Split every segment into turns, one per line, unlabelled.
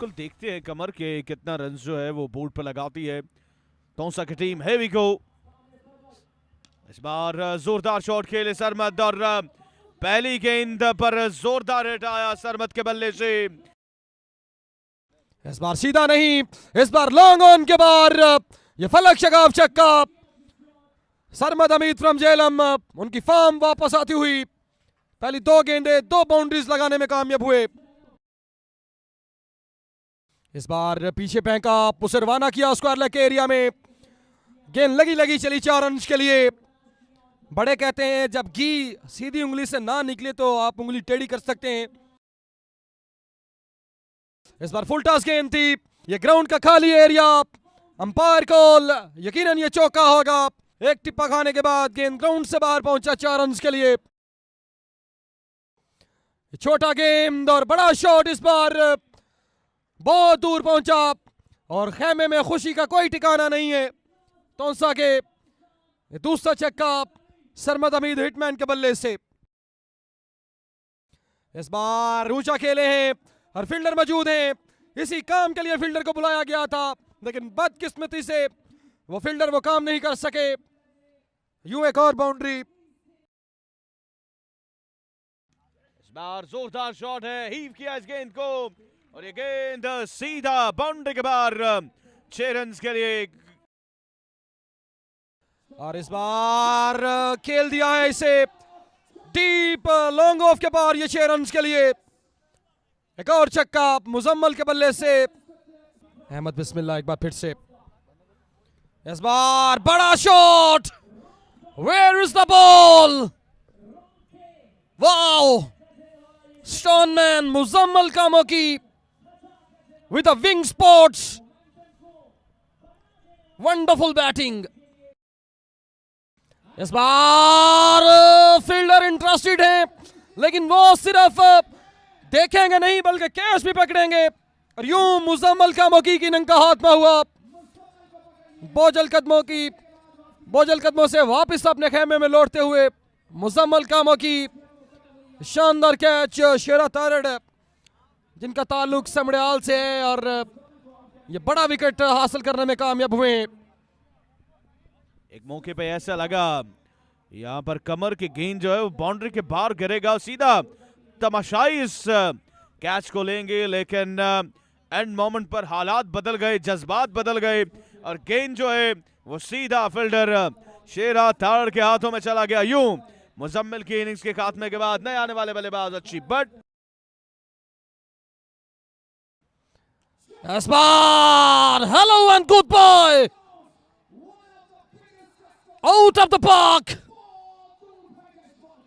बिल्कुल देखते हैं कमर के कितना रन जो है वो बोर्ड पर लगाती है तौसा की टीम। हेवी गो, इस बार जोरदार शॉट खेले सरमद और पहली गेंद पर जोरदार हिट आया सरमद के बल्ले से।
इस बार सीधा नहीं, इस बार लॉन्ग ऑन के बार ये फलक शगाफ छक्का। सरमद हमीद फ्रॉम झेलम उनकी फॉर्म वापस आती हुई पहली 2 गेंदें 2 बाउंड्रीज लगाने में कामयाब हुए। इस बार पीछे फेंका, उसे रवाना किया स्क्वायर लेग के एरिया में। गेंद लगी लगी चली 4 रन के लिए। बड़े कहते हैं जब घी सीधी उंगली से ना निकले तो आप उंगली टेढ़ी कर सकते हैं। इस बार फुल टॉस गेंद थी, ये ग्राउंड का खाली एरिया। अंपायर कॉल, यकीनन ये चौका होगा। एक टिप्पा खाने के बाद गेंद ग्राउंड से बाहर पहुंचा 4 रन के लिए। छोटा गेंद और बड़ा शॉट इस बार बहुत दूर पहुंचा और खेमे में खुशी का कोई ठिकाना नहीं है। तौसा के दूसरा छक्का सरमद हमीद हिटमैन के बल्ले से। इस बार ऊंचा खेले हैं और फील्डर मौजूद हैं। इसी काम के लिए फील्डर को बुलाया गया था, लेकिन बदकिस्मती से वो फील्डर वो काम नहीं कर सके। यूं एक और बाउंड्री।
इस बार जोरदार शॉट है, हीव किया इस गेंद को और ये गेंद सीधा बाउंड्री के बाहर 6 रन के लिए।
और इस बार खेल दिया है इसे डीप लॉन्ग ऑफ के बाहर, ये 6 रन के लिए। एक और छक्का मुजम्मल के बल्ले से। अहमद बिस्मिल्लाह एक बार फिर से। इस बार बड़ा shot, where is the ball. Wow, स्टोनमैन मुजम्मल कामोकी with a wing spots, wonderful batting. इस बार फील्डर इंटरेस्टेड है, लेकिन वो सिर्फ देखेंगे नहीं बल्कि कैच भी पकड़ेंगे। और यूं मुजम्मल कामोकी की नंगा हाथ में हुआ। बोझल कदमों से वापस अपने खेमे में लौटते हुए मुजम्मल कामोकी शानदार कैच। शेरा तारड़ जिनका ताल्लुक समड़ियाल से है और ये बड़ा विकेट हासिल करने में कामयाब हुए।
एक मौके पे ऐसा लगा यहां पर कमर की गेंद जो है वो बाउंड्री के बाहर गिरेगा, सीधा तमाशाई इस कैच को लेंगे, लेकिन एंड मोमेंट पर हालात बदल गए, जज्बात बदल गए और गेंद जो है वो सीधा फील्डर शेरा तारड़ के हाथों में चला गया। यूं मुजम्मिल की इनिंग्स के खात्मे के बाद नए आने वाले बल्लेबाज अच्छी बट
इस बार hello and good boy out of the park,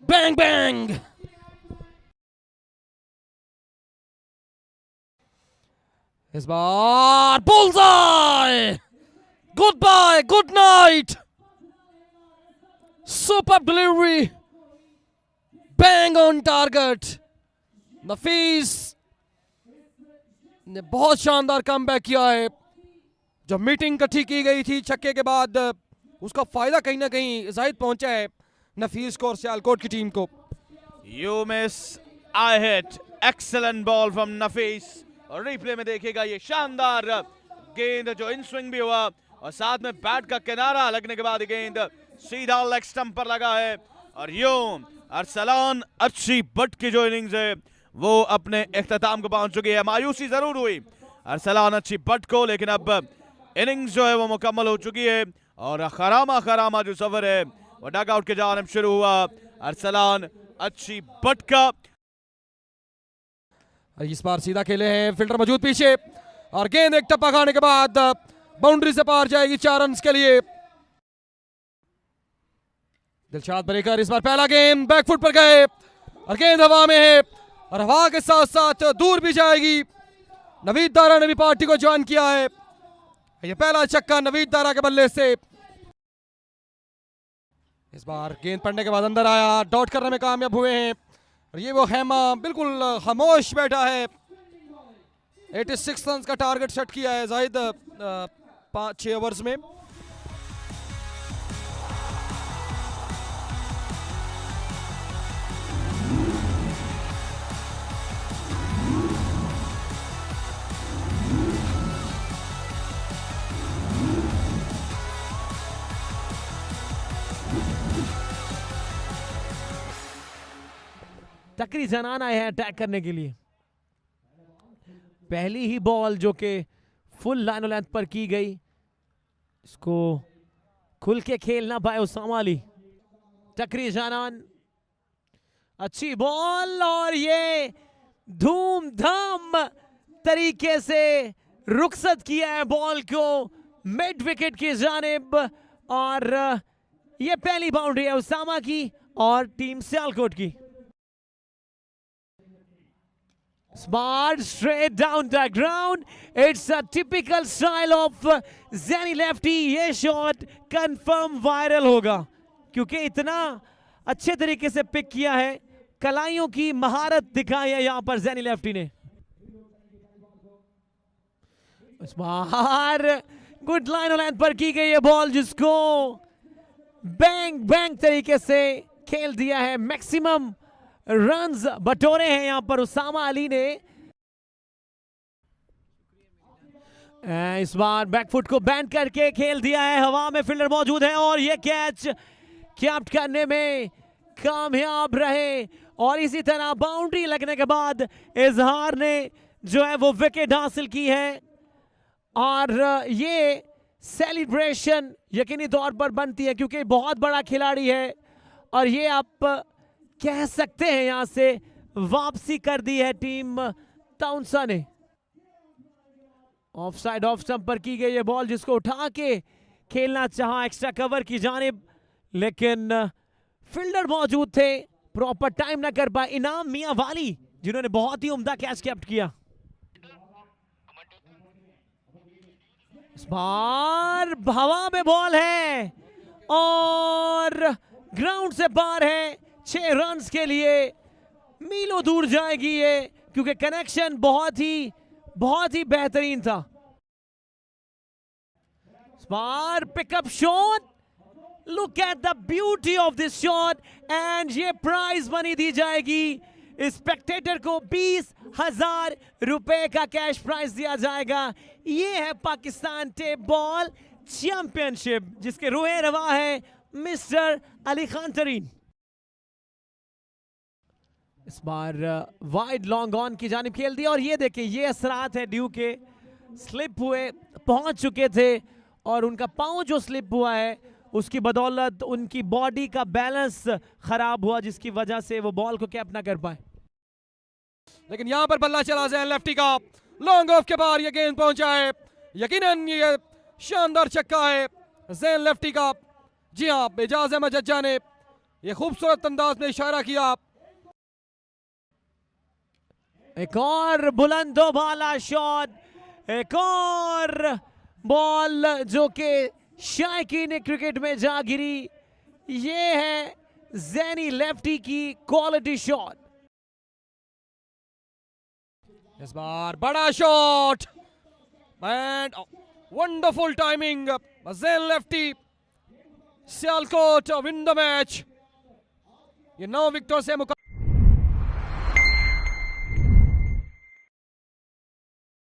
bang bang. इस बार bullseye, goodbye, good night, superb delivery, bang on target. नफीस ने बहुत शानदार कमबैक किया है। जो मीटिंग इकट्ठी की गई थी छक्के के बाद, उसका फायदा कहीं ना कहीं जाहिद पहुंचा है नफीस को और सियालकोट की टीम को।
You miss, I hit, excellent ball from Nafees. और रिप्ले में देखिएगा ये शानदार गेंद जो इन स्विंग भी हुआ और साथ में बैट का किनारा लगने के बाद गेंद सीधा लेग स्टंप पर लगा है। और यूं अरसलान अच्छी बट की जो इनिंग्स है वो अपने इख्तिताम को पहुंच चुकी है। मायूसी जरूर हुई अरसलान अच्छी बट को, लेकिन अब इनिंग्स जो है वो मुकम्मल हो चुकी है और खरामा जो सफर है वो डग आउट के जानिब शुरू हुआ अरसलान अच्छी बट का।
इस बार सीधा खेले हैं, फील्डर मौजूद पीछे और गेंद एक टप्पा खाने के बाद बाउंड्री से पार जाएगी 4 रन के लिए। दिलशाद बरेकर इस बार पहला गेंद बैकफुट पर गए और गेंद हवा में है और हवा के साथ साथ दूर भी जाएगी। नवीद दारा ने भी पार्टी को ज्वाइन किया है। ये पहला छक्का नवीद दारा के बल्ले से। इस बार गेंद पड़ने के बाद अंदर आया, डॉट करने में कामयाब हुए हैं और ये वो खेमा बिल्कुल खामोश बैठा है। 86 रन का टारगेट सेट किया है जाहिद 5-6 ओवर्स में।
तकरी जनान आए हैं अटैक करने के लिए। पहली ही बॉल जो कि फुल लाइन लेंथ पर की गई, इसको खुल के खेल ना पाए उसामा अली। तकरी जनान, अच्छी बॉल और ये धूमधाम तरीके से रुखसत किया है बॉल को मिड विकेट की जानिब, और ये पहली बाउंड्री है उसामा की और टीम सियालकोट की। Smart straight down the ground. It's a typical style of Zenny Lefty. ये शॉट कंफर्म वायरल होगा क्योंकि इतना अच्छे तरीके से पिक किया है, कलाइयों की महारत दिखाई है यहां पर Zenny Lefty ने। बाहर गुड लाइन और लेंथ पर की गई है बॉल, जिसको बैंग बैंग तरीके से खेल दिया है। मैक्सिमम रन्स बटोरे हैं यहां पर उसामा अली ने। इस बार बैकफुट को बैंड करके खेल दिया है, हवा में फील्डर मौजूद है और ये कैच कैप्ट करने में कामयाब रहे। और इसी तरह बाउंड्री लगने के बाद इजहार ने जो है वो विकेट हासिल की है, और ये सेलिब्रेशन यकीनी तौर पर बनती है क्योंकि बहुत बड़ा खिलाड़ी है, और ये आप कह सकते हैं यहां से वापसी कर दी है टीम ताउंसा ने। ऑफ साइड ऑफ स्टंप पर की गई ये बॉल, जिसको उठा के खेलना चाहा एक्स्ट्रा कवर की जानिब, लेकिन फील्डर मौजूद थे, प्रॉपर टाइम ना कर पाए। इनाम मियां वाली जिन्होंने बहुत ही उम्दा कैच कैप्ट किया। इस बार हवा में बॉल है और ग्राउंड से बाहर है। 6 रन्स के लिए मीलों दूर जाएगी ये, क्योंकि कनेक्शन बहुत ही बेहतरीन था। इस बार pickup shot, look at the beauty of this shot, and ये प्राइज मनी दी जाएगी स्पेक्टेटर को। 20,000 रुपए का कैश प्राइज दिया जाएगा। ये है पाकिस्तान टेप बॉल चैंपियनशिप, जिसके रोए रवा है मिस्टर अली खान तरीन। इस बार वाइड लॉन्ग ऑन की जानिब खेल दिया, और ये देखिए ये असरात है ड्यू के। स्लिप हुए, पहुंच चुके थे, और उनका पांव जो स्लिप हुआ है उसकी बदौलत उनकी बॉडी का बैलेंस खराब हुआ, जिसकी वजह से वो बॉल को कैप ना कर पाए।
लेकिन यहां पर बल्ला चला ज़ैन लेफ्टी का, लॉन्ग ऑफ के बाहर ये गेंद पहुंचा है। यकीनन ये शानदार छक्का है ज़ैन लेफ्टी का। जी हां, एजाज अहमद जज्जा ने ये खूबसूरत अंदाज में इशारा किया।
एक और बुलंदो भाला शॉट, एक और बॉल जो कि शायकीन क्रिकेट में जा गिरी। ये है ज़ैनी लेफ्टी की क्वालिटी शॉट।
इस बार बड़ा shot and wonderful timing. Zain lefty Sialkot win the match. ये 9 विकेटों से